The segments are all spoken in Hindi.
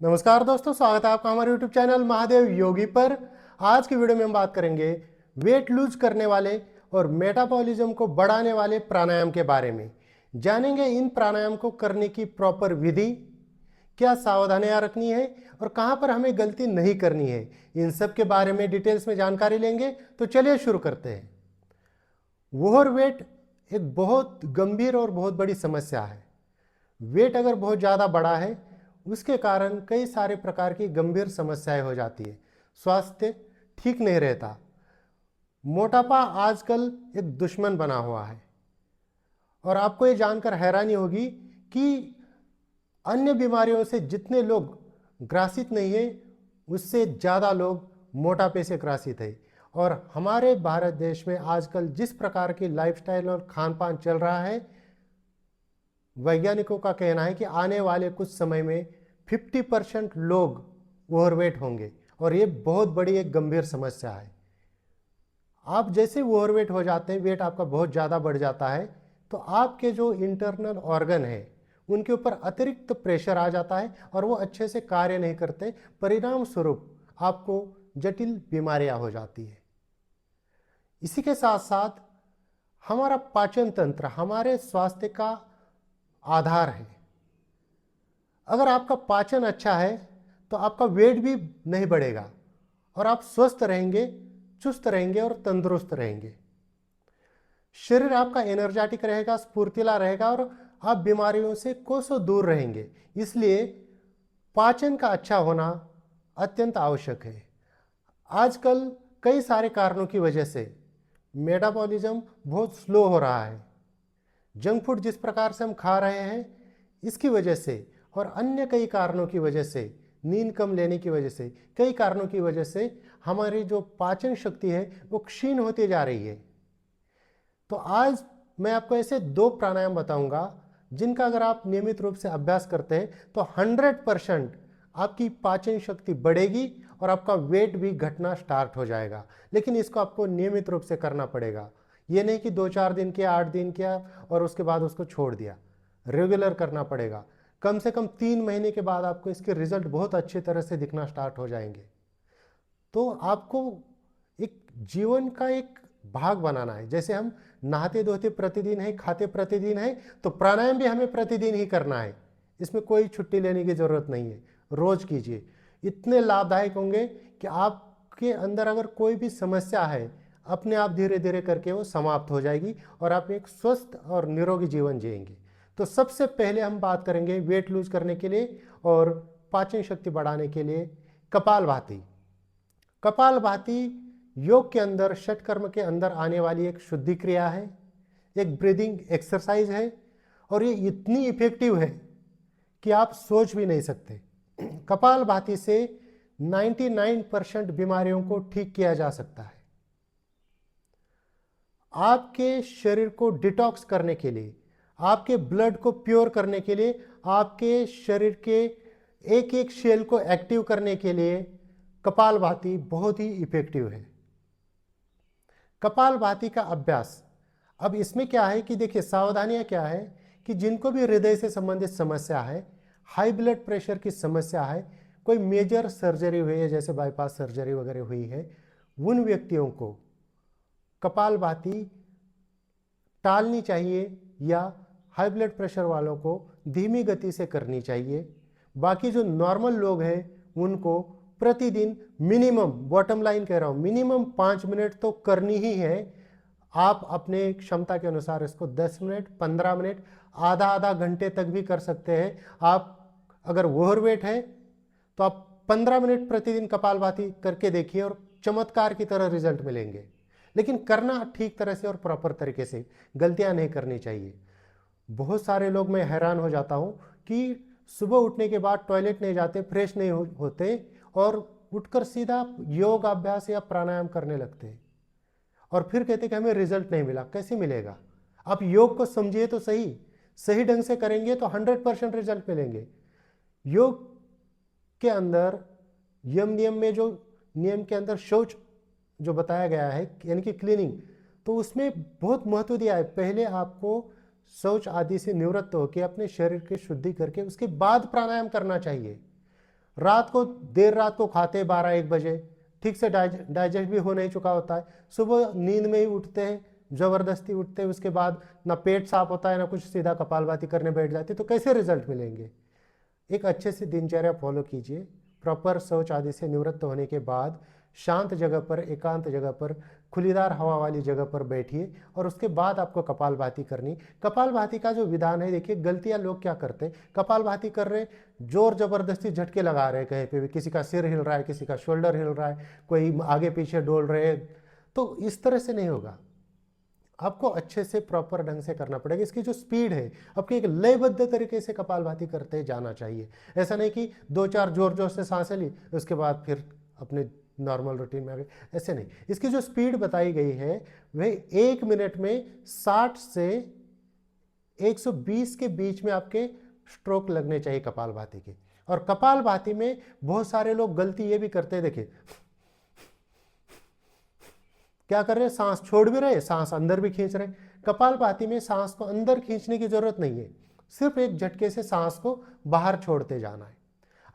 नमस्कार दोस्तों, स्वागत है आपका हमारे YouTube चैनल महादेव योगी पर। आज की वीडियो में हम बात करेंगे वेट लूज करने वाले और मेटाबॉलिज्म को बढ़ाने वाले प्राणायाम के बारे में। जानेंगे इन प्राणायाम को करने की प्रॉपर विधि, क्या सावधानियां रखनी है और कहां पर हमें गलती नहीं करनी है। इन सब के बारे में डिटेल्स में जानकारी लेंगे। तो चलिए शुरू करते हैं। ओवरवेट एक बहुत गंभीर और बहुत बड़ी समस्या है। वेट अगर बहुत ज़्यादा बड़ा है, उसके कारण कई सारे प्रकार की गंभीर समस्याएं हो जाती है। स्वास्थ्य ठीक नहीं रहता। मोटापा आजकल एक दुश्मन बना हुआ है और आपको ये जानकर हैरानी होगी कि अन्य बीमारियों से जितने लोग ग्रासित नहीं है, उससे ज़्यादा लोग मोटापे से ग्रासित है। और हमारे भारत देश में आजकल जिस प्रकार की लाइफस्टाइल और खान पान चल रहा है, वैज्ञानिकों का कहना है कि आने वाले कुछ समय में 50% लोग ओवरवेट होंगे और ये बहुत बड़ी एक गंभीर समस्या है। आप जैसे ओवरवेट हो जाते हैं, वेट आपका बहुत ज़्यादा बढ़ जाता है, तो आपके जो इंटरनल ऑर्गन है उनके ऊपर अतिरिक्त प्रेशर आ जाता है और वो अच्छे से कार्य नहीं करते। परिणाम स्वरूप आपको जटिल बीमारियां हो जाती है। इसी के साथ साथ हमारा पाचन तंत्र हमारे स्वास्थ्य का आधार है। अगर आपका पाचन अच्छा है तो आपका वेट भी नहीं बढ़ेगा और आप स्वस्थ रहेंगे, चुस्त रहेंगे और तंदुरुस्त रहेंगे। शरीर आपका एनर्जेटिक रहेगा, स्फूर्तिला रहेगा और आप बीमारियों से कोसों दूर रहेंगे। इसलिए पाचन का अच्छा होना अत्यंत आवश्यक है। आजकल कई सारे कारणों की वजह से मेटाबॉलिज्म बहुत स्लो हो रहा है। जंक फूड जिस प्रकार से हम खा रहे हैं, इसकी वजह से और अन्य कई कारणों की वजह से, नींद कम लेने की वजह से, कई कारणों की वजह से हमारी जो पाचन शक्ति है वो क्षीण होती जा रही है। तो आज मैं आपको ऐसे 2 प्राणायाम बताऊंगा जिनका अगर आप नियमित रूप से अभ्यास करते हैं तो 100% आपकी पाचन शक्ति बढ़ेगी और आपका वेट भी घटना स्टार्ट हो जाएगा। लेकिन इसको आपको नियमित रूप से करना पड़ेगा। ये नहीं कि 2-4 दिन किया, 8 दिन किया और उसके बाद उसको छोड़ दिया। रेगुलर करना पड़ेगा। कम से कम 3 महीने के बाद आपको इसके रिजल्ट बहुत अच्छी तरह से दिखना स्टार्ट हो जाएंगे। तो आपको एक जीवन का एक भाग बनाना है। जैसे हम नहाते धोते प्रतिदिन है, खाते प्रतिदिन है, तो प्राणायाम भी हमें प्रतिदिन ही करना है। इसमें कोई छुट्टी लेने की जरूरत नहीं है, रोज कीजिए। इतने लाभदायक होंगे कि आपके अंदर अगर कोई भी समस्या है, अपने आप धीरे धीरे करके वो समाप्त हो जाएगी और आप एक स्वस्थ और निरोगी जीवन जिएंगे। तो सबसे पहले हम बात करेंगे वेट लूज करने के लिए और पाचन शक्ति बढ़ाने के लिए कपालभाति। कपालभाति योग के अंदर, षटकर्म के अंदर आने वाली एक शुद्धि क्रिया है, एक ब्रीदिंग एक्सरसाइज है और ये इतनी इफेक्टिव है कि आप सोच भी नहीं सकते। कपालभाति से 99% बीमारियों को ठीक किया जा सकता है। आपके शरीर को डिटॉक्स करने के लिए, आपके ब्लड को प्योर करने के लिए, आपके शरीर के एक एक सेल को एक्टिव करने के लिए कपालभाति बहुत ही इफेक्टिव है। कपालभाति का अभ्यास, अब इसमें क्या है कि देखिए सावधानियां क्या है कि जिनको भी हृदय से संबंधित समस्या है, हाई ब्लड प्रेशर की समस्या है, कोई मेजर सर्जरी हुई है जैसे बाईपास सर्जरी वगैरह हुई है, उन व्यक्तियों को कपालभाति टालनी चाहिए या हाई ब्लड प्रेशर वालों को धीमी गति से करनी चाहिए। बाकी जो नॉर्मल लोग हैं उनको प्रतिदिन मिनिमम, बॉटम लाइन कह रहा हूँ, मिनिमम 5 मिनट तो करनी ही है। आप अपने क्षमता के अनुसार इसको 10 मिनट, 15 मिनट, आधा आधा घंटे तक भी कर सकते हैं। आप अगर ओवरवेट है तो आप 15 मिनट प्रतिदिन कपालभाति करके देखिए और चमत्कार की तरह रिजल्ट मिलेंगे। लेकिन करना ठीक तरह से और प्रॉपर तरीके से, गलतियां नहीं करनी चाहिए। बहुत सारे लोग, मैं हैरान हो जाता हूं कि सुबह उठने के बाद टॉयलेट नहीं जाते, फ्रेश नहीं होते और उठकर सीधा योग अभ्यास या प्राणायाम करने लगते हैं और फिर कहते कि हमें रिजल्ट नहीं मिला। कैसे मिलेगा? आप योग को समझिए तो सही, सही ढंग से करेंगे तो 100% रिजल्ट मिलेंगे। योग के अंदर यम नियम में, जो नियम के अंदर शौच जो बताया गया है, यानी कि क्लीनिंग, तो उसमें बहुत महत्व दिया है। पहले आपको शौच आदि से निवृत्त होकर अपने शरीर की शुद्धि करके उसके बाद प्राणायाम करना चाहिए। रात को देर रात को खाते 12-1 बजे, ठीक से डाइजेस्ट भी हो नहीं चुका होता है, सुबह नींद में ही उठते हैं, ज़बरदस्ती उठते हैं, उसके बाद ना पेट साफ होता है ना कुछ, सीधा कपालभाति करने बैठ जाते, तो कैसे रिजल्ट मिलेंगे। एक अच्छे से दिनचर्या फॉलो कीजिए। प्रॉपर शौच आदि से निवृत्त होने के बाद शांत जगह पर, एकांत जगह पर, खुलीदार हवा वाली जगह पर बैठिए और उसके बाद आपको कपालभाति करनी। कपालभाति का जो विधान है, देखिए गलतियां लोग क्या करते हैं, कपालभाति कर रहे, जोर जबरदस्ती झटके लगा रहे, कहीं पे भी किसी का सिर हिल रहा है, किसी का शोल्डर हिल रहा है, कोई आगे पीछे डोल रहे, तो इस तरह से नहीं होगा। आपको अच्छे से प्रॉपर ढंग से करना पड़ेगा। इसकी जो स्पीड है, आपकी एक लयबद्ध तरीके से कपालभाति करते जाना चाहिए। ऐसा नहीं कि 2-4 जोर जोर से सांसें ली उसके बाद फिर अपने नॉर्मल रूटीन में आ गए, ऐसे नहीं। इसकी जो स्पीड बताई गई है वह 1 मिनट में 60 से 120 के बीच में आपके स्ट्रोक लगने चाहिए कपालभाति के। और कपालभाति में बहुत सारे लोग गलती ये भी करते हैं, देखिए क्या कर रहे हैं, सांस छोड़ भी रहे, सांस अंदर भी खींच रहे। कपालभाति में सांस को अंदर खींचने की जरूरत नहीं है, सिर्फ एक झटके से सांस को बाहर छोड़ते जाना है।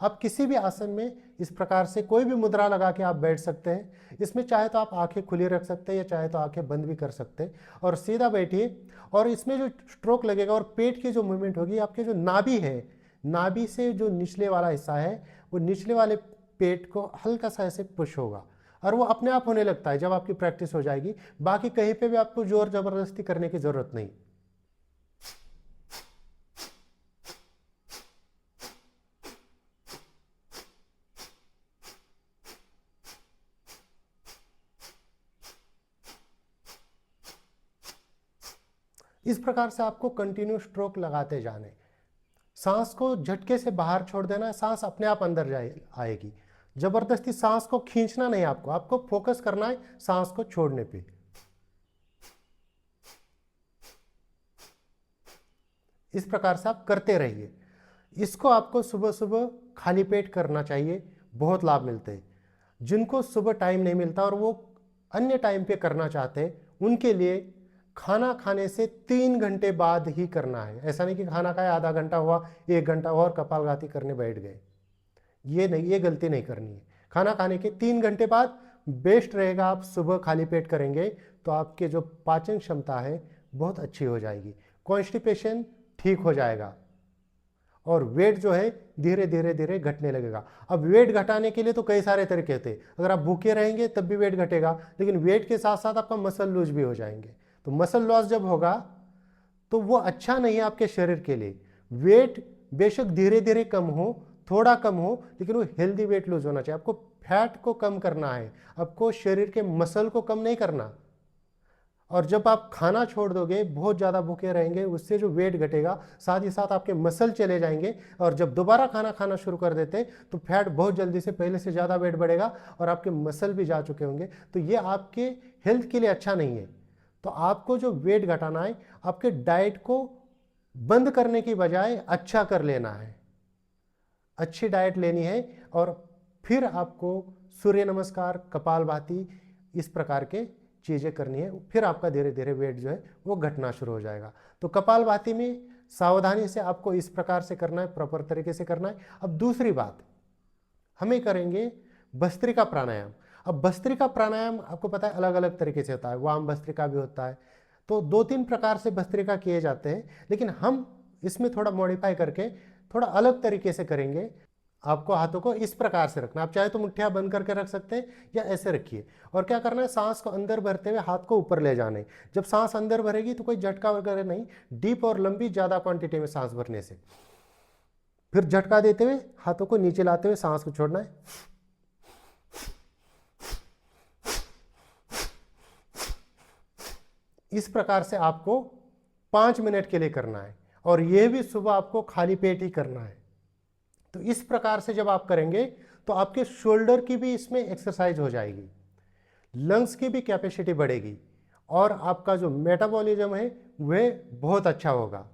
आप किसी भी आसन में इस प्रकार से कोई भी मुद्रा लगा के आप बैठ सकते हैं। इसमें चाहे तो आप आंखें खुली रख सकते हैं या चाहे तो आंखें बंद भी कर सकते हैं और सीधा बैठिए। और इसमें जो स्ट्रोक लगेगा और पेट की जो मूवमेंट होगी, आपके जो नाभि है, नाभि से जो निचले वाला हिस्सा है, वो निचले वाले पेट को हल्का सा ऐसे पुश होगा और वो अपने आप होने लगता है जब आपकी प्रैक्टिस हो जाएगी। बाकी कहीं पे भी आपको जोर जबरदस्ती करने की जरूरत नहीं। इस प्रकार से आपको कंटिन्यू स्ट्रोक लगाते जाने। सांस को झटके से बाहर छोड़ देना, सांस अपने आप अंदर आएगी। जबरदस्ती सांस को खींचना नहीं, आपको फोकस करना है सांस को छोड़ने पे। इस प्रकार से आप करते रहिए। इसको आपको सुबह सुबह खाली पेट करना चाहिए, बहुत लाभ मिलते हैं। जिनको सुबह टाइम नहीं मिलता और वो अन्य टाइम पे करना चाहते हैं, उनके लिए खाना खाने से 3 घंटे बाद ही करना है। ऐसा नहीं कि खाना खाया आधा घंटा हुआ, 1 घंटा हुआ और कपालभाति करने बैठ गए, ये नहीं, ये गलती नहीं करनी है। खाना खाने के 3 घंटे बाद बेस्ट रहेगा। आप सुबह खाली पेट करेंगे तो आपके जो पाचन क्षमता है बहुत अच्छी हो जाएगी, कॉन्स्टिपेशन ठीक हो जाएगा और वेट जो है धीरे धीरे धीरे घटने लगेगा। अब वेट घटाने के लिए तो कई सारे तरीके थे। अगर आप भूखे रहेंगे तब भी वेट घटेगा, लेकिन वेट के साथ साथ आपका मसल लूज भी हो जाएंगे। तो मसल लॉस जब होगा तो वो अच्छा नहीं है आपके शरीर के लिए। वेट बेशक धीरे धीरे कम हो, थोड़ा कम हो, लेकिन वो हेल्दी वेट लूज होना चाहिए। आपको फैट को कम करना है, आपको शरीर के मसल को कम नहीं करना। और जब आप खाना छोड़ दोगे, बहुत ज़्यादा भूखे रहेंगे, उससे जो वेट घटेगा, साथ ही साथ आपके मसल चले जाएंगे। और जब दोबारा खाना खाना शुरू कर देते तो फैट बहुत जल्दी से पहले से ज़्यादा वेट बढ़ेगा और आपके मसल भी जा चुके होंगे। तो ये आपके हेल्थ के लिए अच्छा नहीं है। तो आपको जो वेट घटाना है, आपके डाइट को बंद करने की बजाय अच्छा कर लेना है, अच्छी डाइट लेनी है और फिर आपको सूर्य नमस्कार, कपालभाति, इस प्रकार के चीज़ें करनी है। फिर आपका धीरे धीरे वेट जो है वो घटना शुरू हो जाएगा। तो कपालभाति में सावधानी से आपको इस प्रकार से करना है, प्रॉपर तरीके से करना है। अब दूसरी बात, हमें करेंगे भस्त्रिका प्राणायाम। अब भस्त्रिका प्राणायाम आपको पता है अलग अलग तरीके से होता है, वाम भस्त्रिका भी होता है। तो 2-3 प्रकार से भस्त्रिका किए जाते हैं, लेकिन हम इसमें थोड़ा मॉडिफाई करके थोड़ा अलग तरीके से करेंगे। आपको हाथों को इस प्रकार से रखना, आप चाहे तो मुट्ठियां बंद करके रख सकते हैं या ऐसे रखिए। और क्या करना है, सांस को अंदर भरते हुए हाथ को ऊपर ले जाना है। जब सांस अंदर भरेगी तो कोई झटका वगैरह नहीं, डीप और लंबी ज़्यादा क्वांटिटी में सांस भरने से। फिर झटका देते हुए हाथों को नीचे लाते हुए सांस को छोड़ना है। इस प्रकार से आपको 5 मिनट के लिए करना है और यह भी सुबह आपको खाली पेट ही करना है। तो इस प्रकार से जब आप करेंगे तो आपके शोल्डर की भी इसमें एक्सरसाइज हो जाएगी, लंग्स की भी कैपेसिटी बढ़ेगी और आपका जो मेटाबॉलिज्म है वह बहुत अच्छा होगा।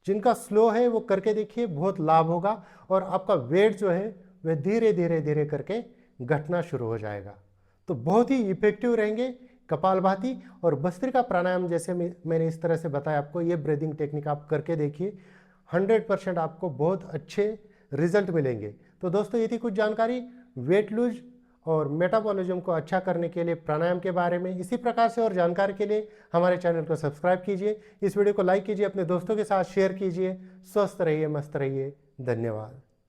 जिनका स्लो है वो करके देखिए, बहुत लाभ होगा और आपका वेट जो है वह धीरे धीरे धीरे करके घटना शुरू हो जाएगा। तो बहुत ही इफेक्टिव रहेंगे कपालभाति और भस्त्रिका प्राणायाम। जैसे मैंने इस तरह से बताया आपको, ये ब्रीदिंग टेक्निक आप करके देखिए, 100% आपको बहुत अच्छे रिजल्ट मिलेंगे। तो दोस्तों ये थी कुछ जानकारी वेट लूज और मेटाबॉलिज्म को अच्छा करने के लिए प्राणायाम के बारे में। इसी प्रकार से और जानकारी के लिए हमारे चैनल को सब्सक्राइब कीजिए, इस वीडियो को लाइक कीजिए, अपने दोस्तों के साथ शेयर कीजिए। स्वस्थ रहिए, मस्त रहिए। धन्यवाद।